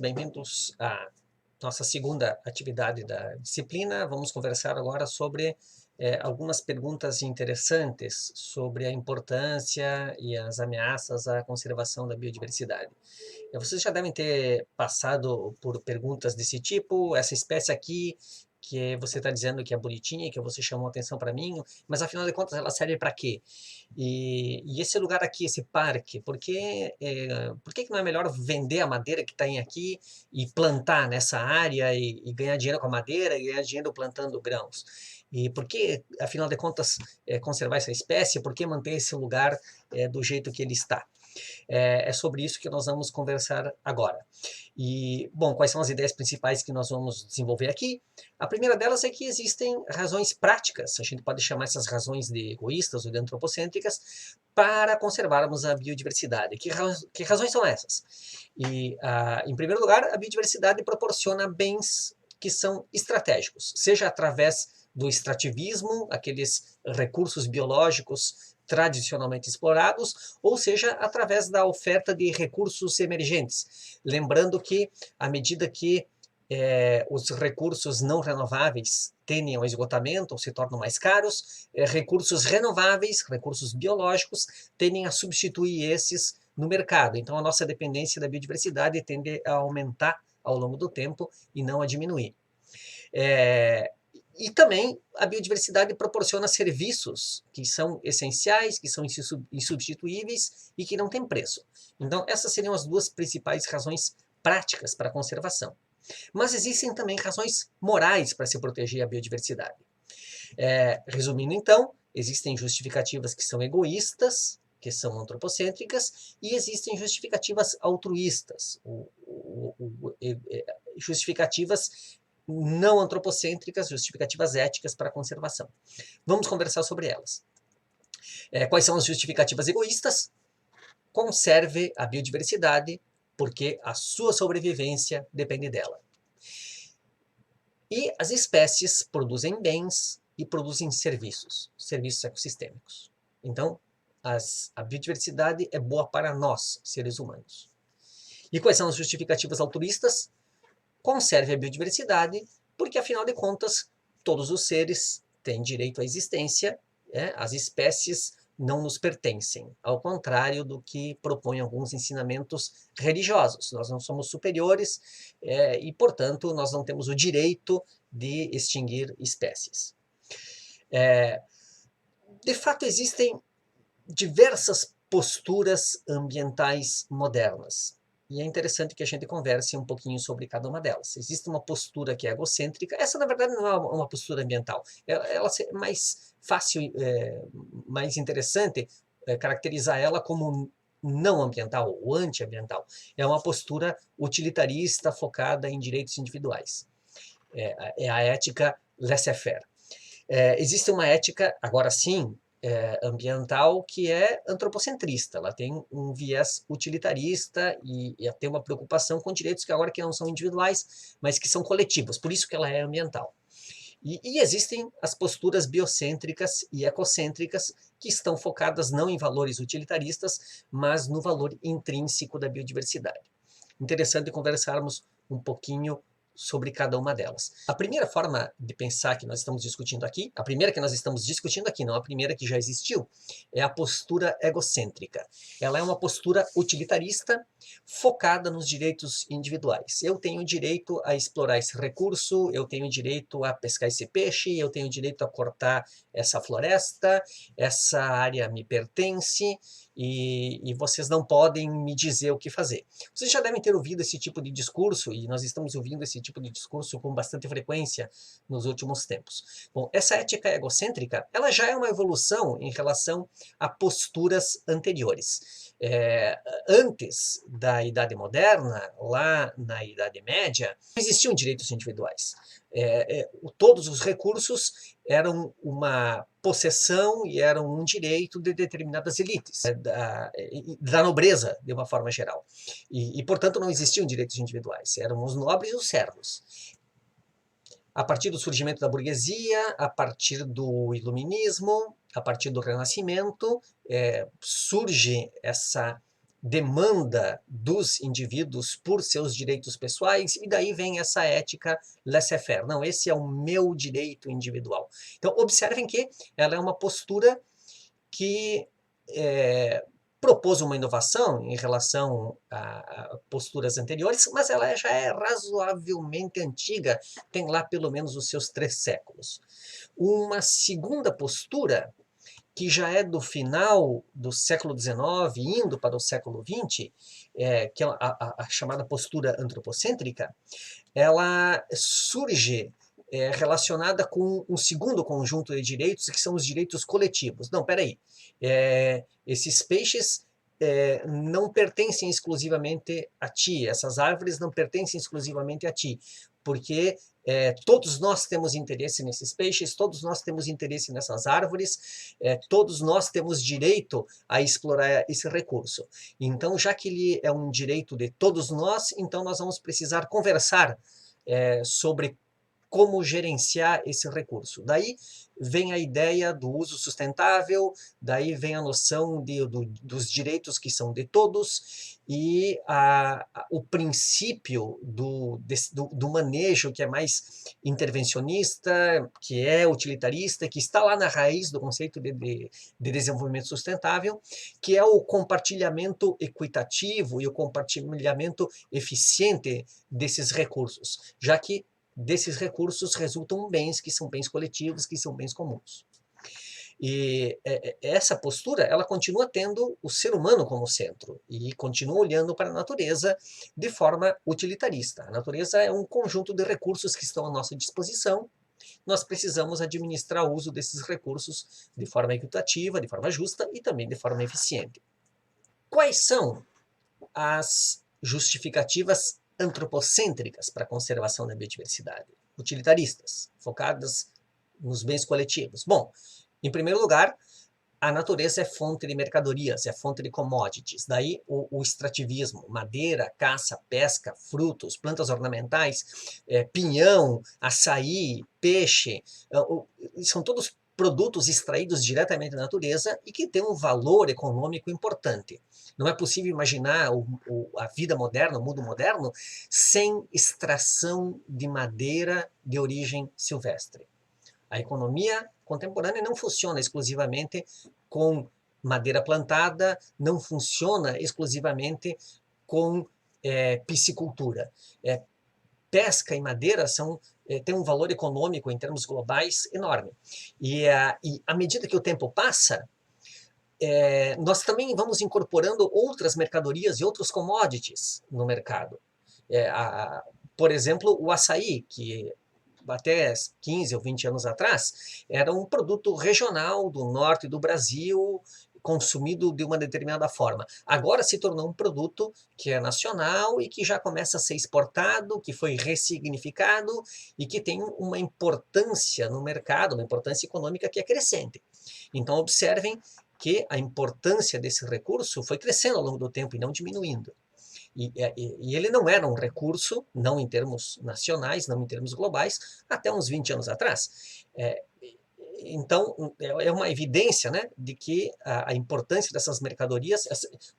bem-vindos à nossa segunda atividade da disciplina. Vamos conversar agora sobre algumas perguntas interessantes sobre a importância e as ameaças à conservação da biodiversidade. Vocês já devem ter passado por perguntas desse tipo, essa espécie aqui, que você está dizendo que é bonitinha, que você chamou atenção para mim, mas afinal de contas ela serve para quê? E esse lugar aqui, esse parque, por que não é melhor vender a madeira que tem aqui e plantar nessa área e ganhar dinheiro com a madeira e ganhar dinheiro plantando grãos? E por que, afinal de contas, conservar essa espécie? Por que manter esse lugar do jeito que ele está? É sobre isso que nós vamos conversar agora. E, bom, quais são as ideias principais que nós vamos desenvolver aqui? A primeira delas é que existem razões práticas, a gente pode chamar essas razões de egoístas ou de antropocêntricas, para conservarmos a biodiversidade. Que razões são essas? Em primeiro lugar, a biodiversidade proporciona bens que são estratégicos, seja através do extrativismo, aqueles recursos biológicos tradicionalmente explorados, ou seja, através da oferta de recursos emergentes. Lembrando que, à medida que os recursos não renováveis tendem ao esgotamento ou se tornam mais caros, recursos renováveis, recursos biológicos, tendem a substituir esses no mercado. Então, a nossa dependência da biodiversidade tende a aumentar ao longo do tempo e não a diminuir. E também a biodiversidade proporciona serviços que são essenciais, que são insubstituíveis e que não têm preço. Então, essas seriam as duas principais razões práticas para a conservação. Mas existem também razões morais para se proteger a biodiversidade. Resumindo, então, existem justificativas que são egoístas, que são antropocêntricas, e existem justificativas altruístas, justificativas não antropocêntricas, justificativas éticas para a conservação. Vamos conversar sobre elas. Quais são as justificativas egoístas? Conserve a biodiversidade, porque a sua sobrevivência depende dela. E as espécies produzem bens e produzem serviços ecossistêmicos. Então, a biodiversidade é boa para nós, seres humanos. E quais são as justificativas altruístas? Conserve a biodiversidade, porque, afinal de contas, todos os seres têm direito à existência, as espécies não nos pertencem, ao contrário do que propõem alguns ensinamentos religiosos. Nós não somos superiores e, portanto, nós não temos o direito de extinguir espécies. De fato, existem diversas posturas ambientais modernas. E é interessante que a gente converse um pouquinho sobre cada uma delas. Existe uma postura que é egocêntrica. Essa, na verdade, não é uma postura ambiental. Ela é mais fácil, mais interessante caracterizar ela como não ambiental ou anti-ambiental. É uma postura utilitarista focada em direitos individuais. É a ética laissez-faire. Existe uma ética, agora sim, ambiental que é antropocentrista. Ela tem um viés utilitarista e tem uma preocupação com direitos que agora que não são individuais, mas que são coletivos, por isso que ela é ambiental. E existem as posturas biocêntricas e ecocêntricas que estão focadas não em valores utilitaristas, mas no valor intrínseco da biodiversidade. Interessante conversarmos um pouquinho sobre cada uma delas. A primeira forma de pensar que nós estamos discutindo aqui, a primeira que nós estamos discutindo aqui, não a primeira que já existiu, é a postura egocêntrica. Ela é uma postura utilitarista focada nos direitos individuais. Eu tenho direito a explorar esse recurso, eu tenho direito a pescar esse peixe, eu tenho direito a cortar essa floresta, essa área me pertence e vocês não podem me dizer o que fazer. Vocês já devem ter ouvido esse tipo de discurso, e nós estamos ouvindo esse tipo de discurso com bastante frequência nos últimos tempos. Bom, essa ética egocêntrica, ela já é uma evolução em relação a posturas anteriores. Antes da Idade Moderna, lá na Idade Média, não existiam direitos individuais. Todos os recursos eram uma possessão e eram um direito de determinadas elites, da nobreza, de uma forma geral. E, portanto, não existiam direitos individuais, eram os nobres e os servos. A partir do surgimento da burguesia, a partir do iluminismo, a partir do Renascimento, surge essa demanda dos indivíduos por seus direitos pessoais, e daí vem essa ética laissez-faire. Não, esse é o meu direito individual. Então, observem que ela é uma postura que propôs uma inovação em relação a posturas anteriores, mas ela já é razoavelmente antiga, tem lá pelo menos os seus 3 séculos. Uma segunda postura, que já é do final do século XIX, indo para o século XX, que é a chamada postura antropocêntrica, ela surge relacionada com um segundo conjunto de direitos, que são os direitos coletivos. Não, peraí, esses peixes não pertencem exclusivamente a ti, essas árvores não pertencem exclusivamente a ti, porque todos nós temos interesse nesses peixes, todos nós temos interesse nessas árvores, todos nós temos direito a explorar esse recurso. Então, já que ele é um direito de todos nós, então nós vamos precisar conversar sobre como gerenciar esse recurso. Daí vem a ideia do uso sustentável, daí vem a noção dos direitos que são de todos, e o princípio do manejo que é mais intervencionista, que é utilitarista, que está lá na raiz do conceito de desenvolvimento sustentável, que é o compartilhamento equitativo e o compartilhamento eficiente desses recursos, já que desses recursos resultam bens que são bens coletivos, que são bens comuns. E essa postura, ela continua tendo o ser humano como centro e continua olhando para a natureza de forma utilitarista. A natureza é um conjunto de recursos que estão à nossa disposição. Nós precisamos administrar o uso desses recursos de forma equitativa, de forma justa e também de forma eficiente. Quais são as justificativas antropocêntricas para a conservação da biodiversidade? Utilitaristas, focadas nos bens coletivos. Bom, em primeiro lugar, a natureza é fonte de mercadorias, é fonte de commodities. Daí o extrativismo, madeira, caça, pesca, frutos, plantas ornamentais, pinhão, açaí, peixe, são todos produtos extraídos diretamente da natureza e que têm um valor econômico importante. Não é possível imaginar a vida moderna, o mundo moderno, sem extração de madeira de origem silvestre. A economia contemporânea não funciona exclusivamente com madeira plantada, não funciona exclusivamente com piscicultura. Pesca e madeira têm um valor econômico em termos globais enorme. E à medida que o tempo passa, nós também vamos incorporando outras mercadorias e outros commodities no mercado. Por exemplo, o açaí, que até 15 ou 20 anos atrás era um produto regional do norte do Brasil, consumido de uma determinada forma. Agora se tornou um produto que é nacional e que já começa a ser exportado, que foi ressignificado e que tem uma importância no mercado, uma importância econômica que é crescente. Então observem que a importância desse recurso foi crescendo ao longo do tempo e não diminuindo. E ele não era um recurso, não em termos nacionais, não em termos globais, até uns 20 anos atrás. Então, é uma evidência, né, de que a importância dessas mercadorias,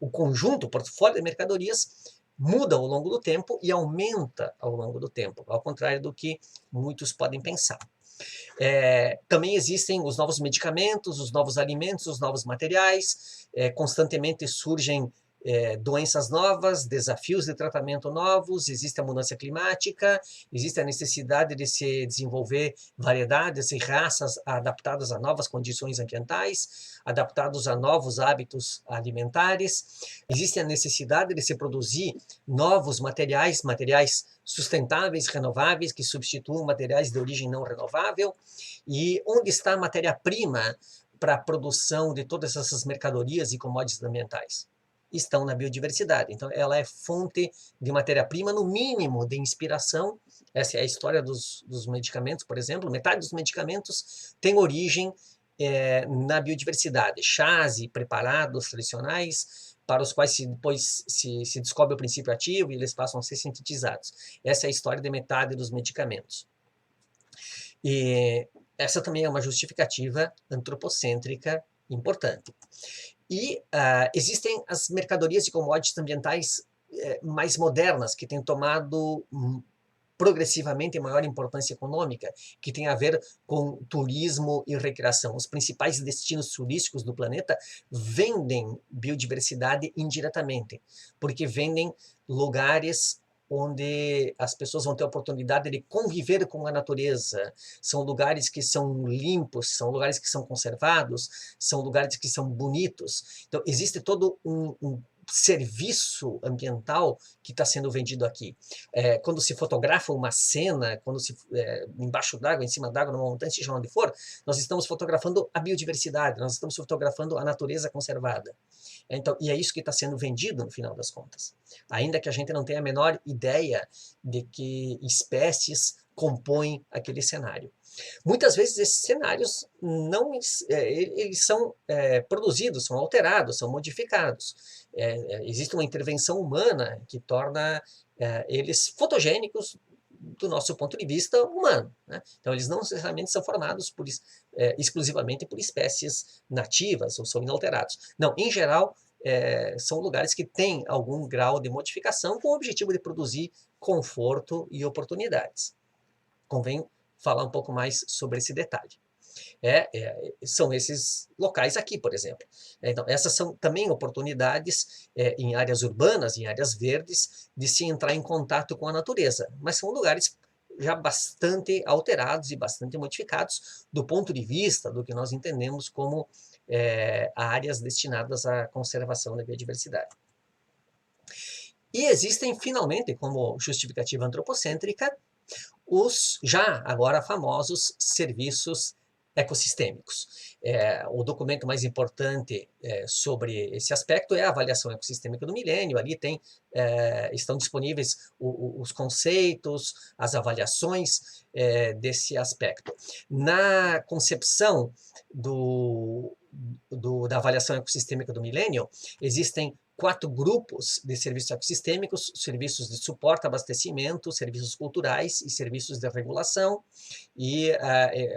o conjunto, o portfólio de mercadorias, muda ao longo do tempo e aumenta ao longo do tempo, ao contrário do que muitos podem pensar. Também existem os novos medicamentos, os novos alimentos, os novos materiais, constantemente surgem doenças novas, desafios de tratamento novos, existe a mudança climática, existe a necessidade de se desenvolver variedades e raças adaptadas a novas condições ambientais, adaptados a novos hábitos alimentares, existe a necessidade de se produzir novos materiais sustentáveis, renováveis, que substituam materiais de origem não renovável. E onde está a matéria-prima para a produção de todas essas mercadorias e commodities ambientais? Estão na biodiversidade. Então, ela é fonte de matéria-prima, no mínimo de inspiração. Essa é a história dos medicamentos, por exemplo. Metade dos medicamentos tem origem na biodiversidade. Chás e preparados tradicionais, para os quais depois se descobre o princípio ativo e eles passam a ser sintetizados. Essa é a história de metade dos medicamentos. E essa também é uma justificativa antropocêntrica importante. E existem as mercadorias e commodities ambientais mais modernas, que têm tomado progressivamente maior importância econômica, que tem a ver com turismo e recreação. Os principais destinos turísticos do planeta vendem biodiversidade indiretamente, porque vendem lugares onde as pessoas vão ter a oportunidade de conviver com a natureza. São lugares que são limpos, são lugares que são conservados, são lugares que são bonitos. Então, existe todo um serviço ambiental que está sendo vendido aqui. Quando se fotografa uma cena, quando embaixo d'água, em cima d'água, numa montanha, seja onde for, nós estamos fotografando a biodiversidade, nós estamos fotografando a natureza conservada. Então, e é isso que está sendo vendido no final das contas. Ainda que a gente não tenha a menor ideia de que espécies compõem aquele cenário. Muitas vezes esses cenários não, eles são produzidos, são alterados, são modificados. Existe uma intervenção humana que torna eles fotogênicos do nosso ponto de vista humano, né? Então, eles não necessariamente são formados exclusivamente por espécies nativas ou são inalterados. Não, em geral, são lugares que têm algum grau de modificação com o objetivo de produzir conforto e oportunidades. Convém falar um pouco mais sobre esse detalhe. São esses locais aqui, por exemplo. Então, essas são também oportunidades em áreas urbanas, em áreas verdes, de se entrar em contato com a natureza, mas são lugares já bastante alterados e bastante modificados do ponto de vista do que nós entendemos como áreas destinadas à conservação da biodiversidade. E existem, finalmente, como justificativa antropocêntrica, os já agora famosos serviços ecossistêmicos. O documento mais importante sobre esse aspecto é a avaliação ecossistêmica do milênio. Ali estão disponíveis os conceitos, as avaliações desse aspecto. Na concepção da avaliação ecossistêmica do milênio, existem 4 grupos de serviços ecossistêmicos: serviços de suporte, abastecimento, serviços culturais e serviços de regulação. E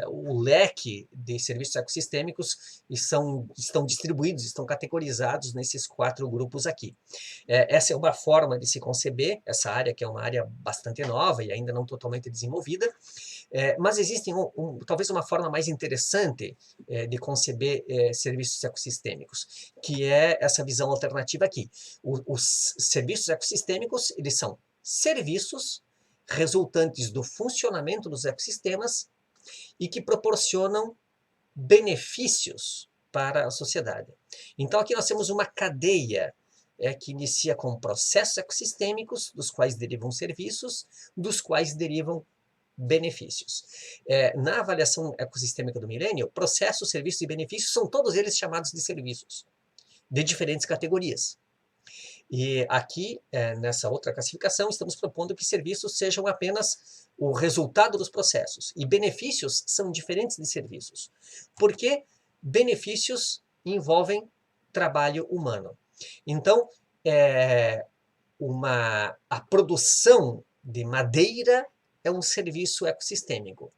o leque de serviços ecossistêmicos estão distribuídos, estão categorizados nesses 4 grupos aqui. Essa é uma forma de se conceber essa área, que é uma área bastante nova e ainda não totalmente desenvolvida, mas existe talvez uma forma mais interessante de conceber serviços ecossistêmicos, que é essa visão alternativa aqui. Os serviços ecossistêmicos, eles são serviços resultantes do funcionamento dos ecossistemas e que proporcionam benefícios para a sociedade. Então, aqui nós temos uma cadeia que inicia com processos ecossistêmicos, dos quais derivam serviços, dos quais derivam benefícios. Na avaliação ecossistêmica do milênio, processos, serviços e benefícios são todos eles chamados de serviços, de diferentes categorias. E aqui, nessa outra classificação, estamos propondo que serviços sejam apenas o resultado dos processos, e benefícios são diferentes de serviços, porque benefícios envolvem trabalho humano. Então, a produção de madeira é um serviço ecossistêmico,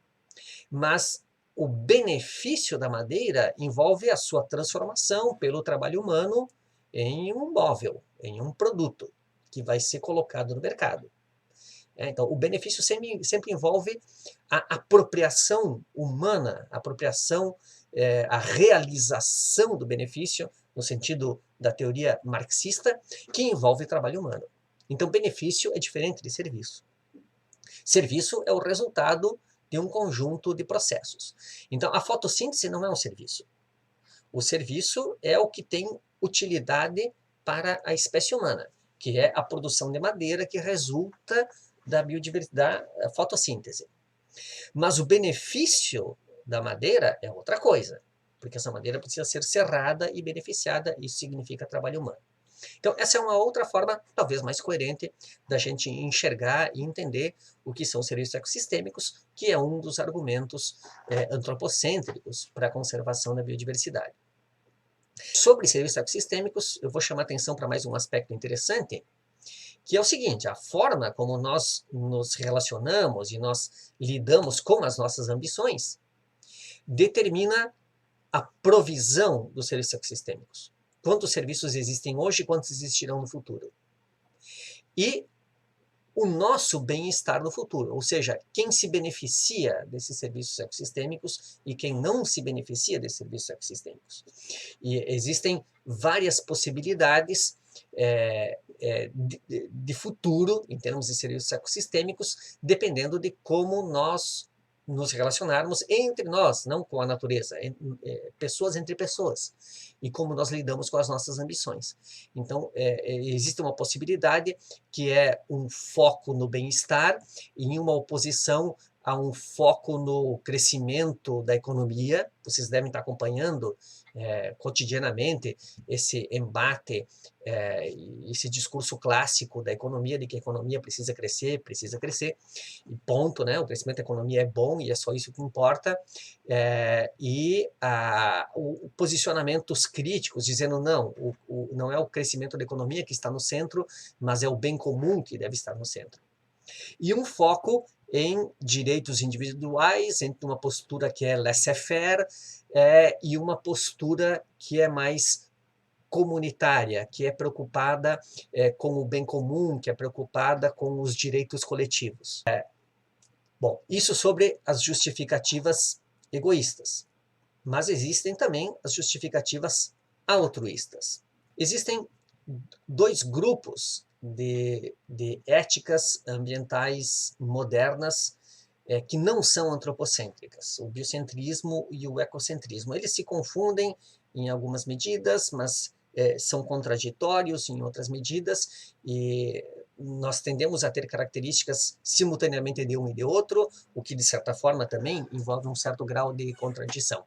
mas o benefício da madeira envolve a sua transformação pelo trabalho humano em um móvel, em um produto que vai ser colocado no mercado. Então, o benefício sempre envolve a apropriação humana, a realização do benefício, no sentido da teoria marxista, que envolve trabalho humano. Então, benefício é diferente de serviço. Serviço é o resultado de um conjunto de processos. Então, a fotossíntese não é um serviço. O serviço é o que tem utilidade para a espécie humana, que é a produção de madeira que resulta da fotossíntese. Mas o benefício da madeira é outra coisa, porque essa madeira precisa ser serrada e beneficiada, isso significa trabalho humano. Então, essa é uma outra forma, talvez mais coerente, da gente enxergar e entender o que são serviços ecossistêmicos, que é um dos argumentos antropocêntricos para a conservação da biodiversidade. Sobre serviços ecossistêmicos, eu vou chamar atenção para mais um aspecto interessante, que é o seguinte: a forma como nós nos relacionamos e nós lidamos com as nossas ambições determina a provisão dos serviços ecossistêmicos. quantos serviços existem hoje e quantos existirão no futuro. E o nosso bem-estar no futuro, ou seja, quem se beneficia desses serviços ecossistêmicos e quem não se beneficia desses serviços ecossistêmicos. E existem várias possibilidades de futuro, em termos de serviços ecossistêmicos, dependendo de como nós nos relacionarmos entre nós, não com a natureza, pessoas entre pessoas, e como nós lidamos com as nossas ambições. Então, existe uma possibilidade que é um foco no bem-estar em uma oposição a um foco no crescimento da economia. Vocês devem estar acompanhando cotidianamente esse embate, esse discurso clássico da economia, de que a economia precisa crescer, e ponto, né? O crescimento da economia é bom e é só isso que importa, posicionamentos críticos dizendo não, não é o crescimento da economia que está no centro, mas é o bem comum que deve estar no centro. E um foco em direitos individuais, entre uma postura que é laissez-faire e uma postura que é mais comunitária, que é preocupada com o bem comum, que é preocupada com os direitos coletivos. Bom, isso sobre as justificativas egoístas, mas existem também as justificativas altruístas. Existem dois grupos de éticas ambientais modernas que não são antropocêntricas, o biocentrismo e o ecocentrismo. Eles se confundem em algumas medidas, mas são contraditórios em outras medidas, e nós tendemos a ter características simultaneamente de um e de outro, o que, de certa forma, também envolve um certo grau de contradição.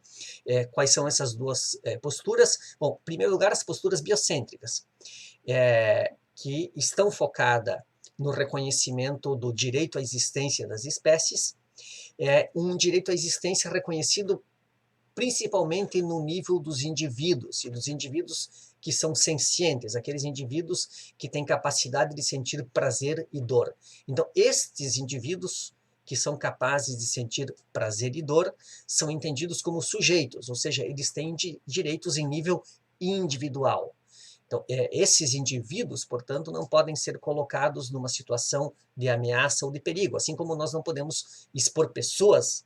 Quais são essas duas posturas? Bom, em primeiro lugar, as posturas biocêntricas, que estão focadas no reconhecimento do direito à existência das espécies, um direito à existência reconhecido principalmente no nível dos indivíduos, e dos indivíduos que são sencientes, aqueles indivíduos que têm capacidade de sentir prazer e dor. Então, estes indivíduos que são capazes de sentir prazer e dor são entendidos como sujeitos, ou seja, eles têm direitos em nível individual. Então, esses indivíduos, portanto, não podem ser colocados numa situação de ameaça ou de perigo, assim como nós não podemos expor pessoas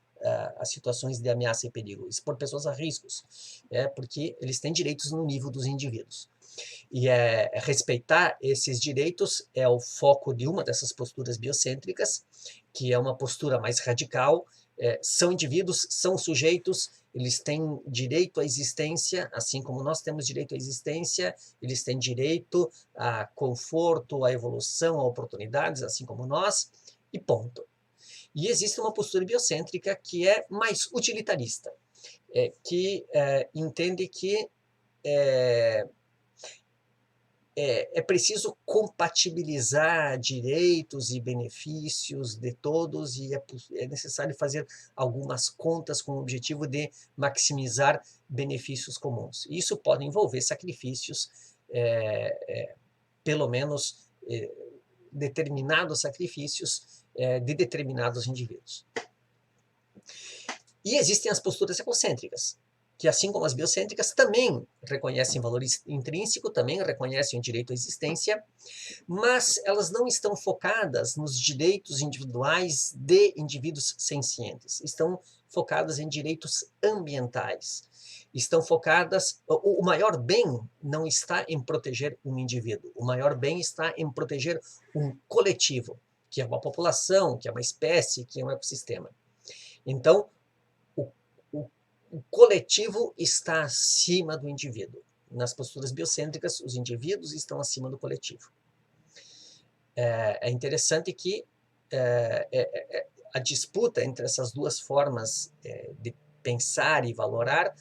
a situações de ameaça e perigo, expor pessoas a riscos, porque eles têm direitos no nível dos indivíduos. E respeitar esses direitos é o foco de uma dessas posturas biocêntricas, que é uma postura mais radical. São indivíduos, são sujeitos, eles têm direito à existência, assim como nós temos direito à existência, eles têm direito a conforto, a evolução, a oportunidades, assim como nós, e ponto. E existe uma postura biocêntrica que é mais utilitarista, que entende que é preciso compatibilizar direitos e benefícios de todos, e é necessário fazer algumas contas com o objetivo de maximizar benefícios comuns. Isso pode envolver sacrifícios, pelo menos determinados sacrifícios de determinados indivíduos. E existem as posturas egocêntricas, que, assim como as biocêntricas, também reconhecem valor intrínseco, também reconhecem o direito à existência, mas elas não estão focadas nos direitos individuais de indivíduos sencientes, estão focadas em direitos ambientais. Estão focadas... O maior bem não está em proteger um indivíduo, o maior bem está em proteger um coletivo, que é uma população, que é uma espécie, que é um ecossistema. Então, o coletivo está acima do indivíduo. Nas posturas biocêntricas, os indivíduos estão acima do coletivo. É interessante que a disputa entre essas duas formas de pensar e valorar,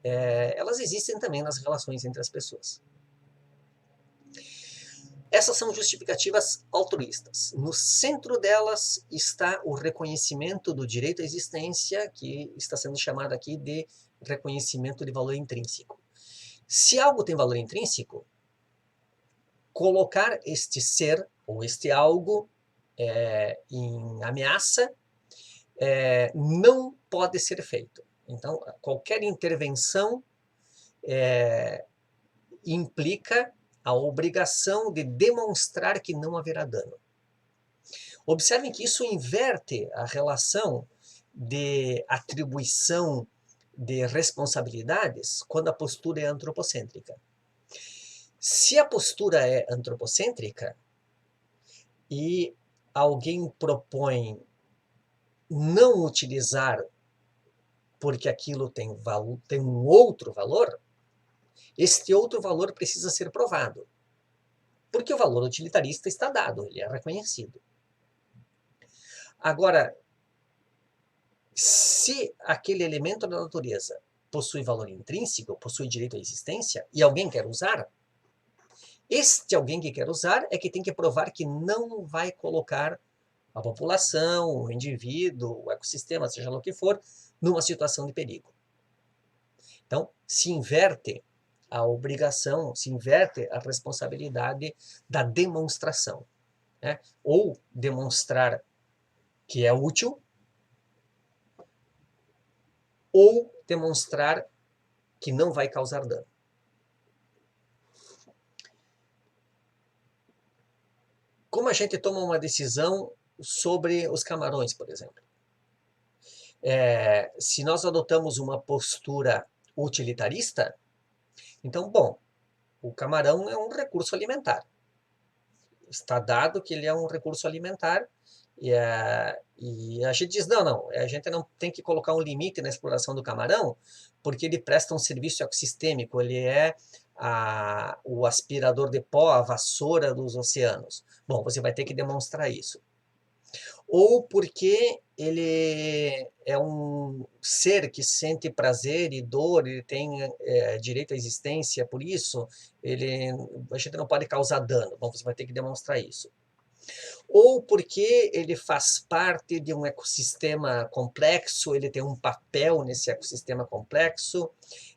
elas existem também nas relações entre as pessoas. Essas são justificativas altruístas. No centro delas está o reconhecimento do direito à existência, que está sendo chamado aqui de reconhecimento de valor intrínseco. Se algo tem valor intrínseco, colocar este ser ou este algo em ameaça não pode ser feito. Então, qualquer intervenção implica a obrigação de demonstrar que não haverá dano. Observem que isso inverte a relação de atribuição de responsabilidades quando a postura é antropocêntrica. Se a postura é antropocêntrica e alguém propõe não utilizar porque aquilo tem um outro valor, este outro valor precisa ser provado. Porque o valor utilitarista está dado, ele é reconhecido. Agora, se aquele elemento da natureza possui valor intrínseco, possui direito à existência, e alguém quer usar, este alguém que quer usar é que tem que provar que não vai colocar a população, o indivíduo, o ecossistema, seja lá o que for, numa situação de perigo. Então, se inverte a obrigação, se inverte a responsabilidade da demonstração, né? Ou demonstrar que é útil, ou demonstrar que não vai causar dano. Como a gente toma uma decisão sobre os camarões, por exemplo? Se nós adotamos uma postura utilitarista, então, bom, o camarão é um recurso alimentar. Está dado que ele é um recurso alimentar e a gente diz, não, a gente não tem que colocar um limite na exploração do camarão porque ele presta um serviço ecossistêmico, ele é o aspirador de pó, a vassoura dos oceanos. Bom, você vai ter que demonstrar isso. Ou porque ele é um ser que sente prazer e dor, ele tem direito à existência, por isso a gente não pode causar dano. Bom, você vai ter que demonstrar isso. Ou porque ele faz parte de um ecossistema complexo, ele tem um papel nesse ecossistema complexo,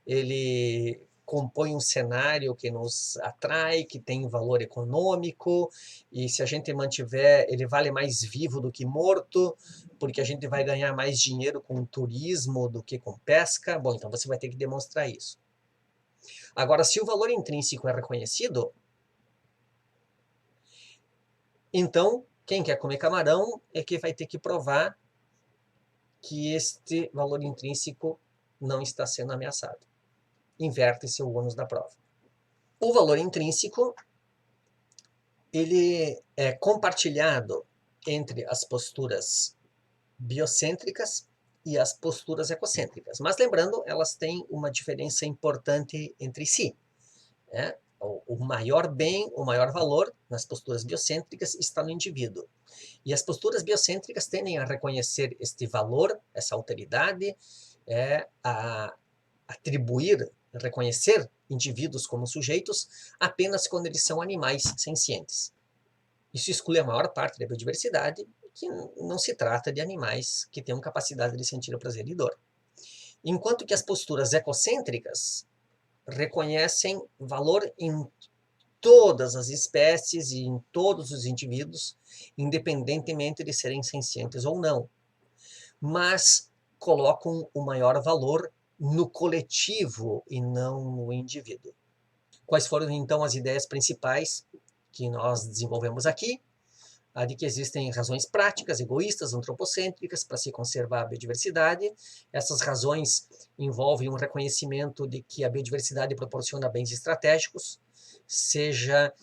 ele compõe um cenário que nos atrai, que tem valor econômico, e se a gente mantiver, ele vale mais vivo do que morto, porque a gente vai ganhar mais dinheiro com turismo do que com pesca. Bom, então você vai ter que demonstrar isso. Agora, se o valor intrínseco é reconhecido, então quem quer comer camarão é que vai ter que provar que este valor intrínseco não está sendo ameaçado. Inverte-se o ônus da prova. O valor intrínseco, ele é compartilhado entre as posturas biocêntricas e as posturas ecocêntricas. Mas lembrando, elas têm uma diferença importante entre si, né? O maior bem, o maior valor nas posturas biocêntricas está no indivíduo. E as posturas biocêntricas tendem a reconhecer este valor, essa alteridade, a atribuir, reconhecer indivíduos como sujeitos apenas quando eles são animais sencientes. Isso exclui a maior parte da biodiversidade, que não se trata de animais que tenham capacidade de sentir o prazer e dor. Enquanto que as posturas ecocêntricas reconhecem valor em todas as espécies e em todos os indivíduos, independentemente de serem sencientes ou não, mas colocam o maior valor no coletivo e não no indivíduo. Quais foram, então, as ideias principais que nós desenvolvemos aqui? A de que existem razões práticas, egoístas, antropocêntricas para se conservar a biodiversidade. Essas razões envolvem um reconhecimento de que a biodiversidade proporciona bens estratégicos, seja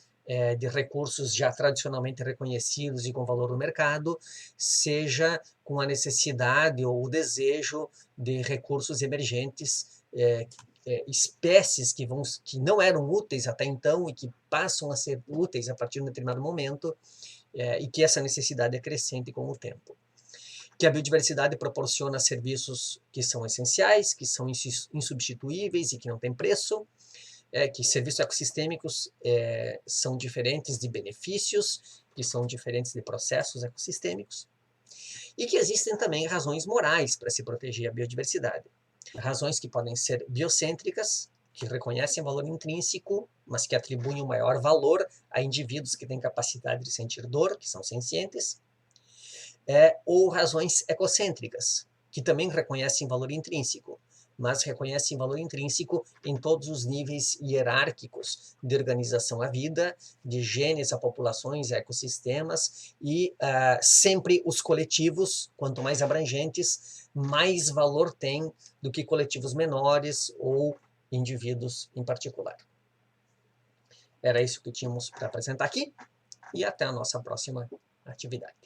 de recursos já tradicionalmente reconhecidos e com valor no mercado, seja com a necessidade ou o desejo de recursos emergentes, espécies que não eram úteis até então e que passam a ser úteis a partir de um determinado momento, e que essa necessidade é crescente com o tempo. Que a biodiversidade proporciona serviços que são essenciais, que são insubstituíveis e que não têm preço, que serviços ecossistêmicos são diferentes de benefícios, que são diferentes de processos ecossistêmicos, e que existem também razões morais para se proteger a biodiversidade. Razões que podem ser biocêntricas, que reconhecem valor intrínseco, mas que atribuem um maior valor a indivíduos que têm capacidade de sentir dor, que são sencientes, ou razões ecocêntricas, que também reconhecem valor intrínseco, mas reconhecem valor intrínseco em todos os níveis hierárquicos de organização à vida, de genes a populações, a ecossistemas, e sempre os coletivos, quanto mais abrangentes, mais valor tem do que coletivos menores ou indivíduos em particular. Era isso que tínhamos para apresentar aqui, e até a nossa próxima atividade.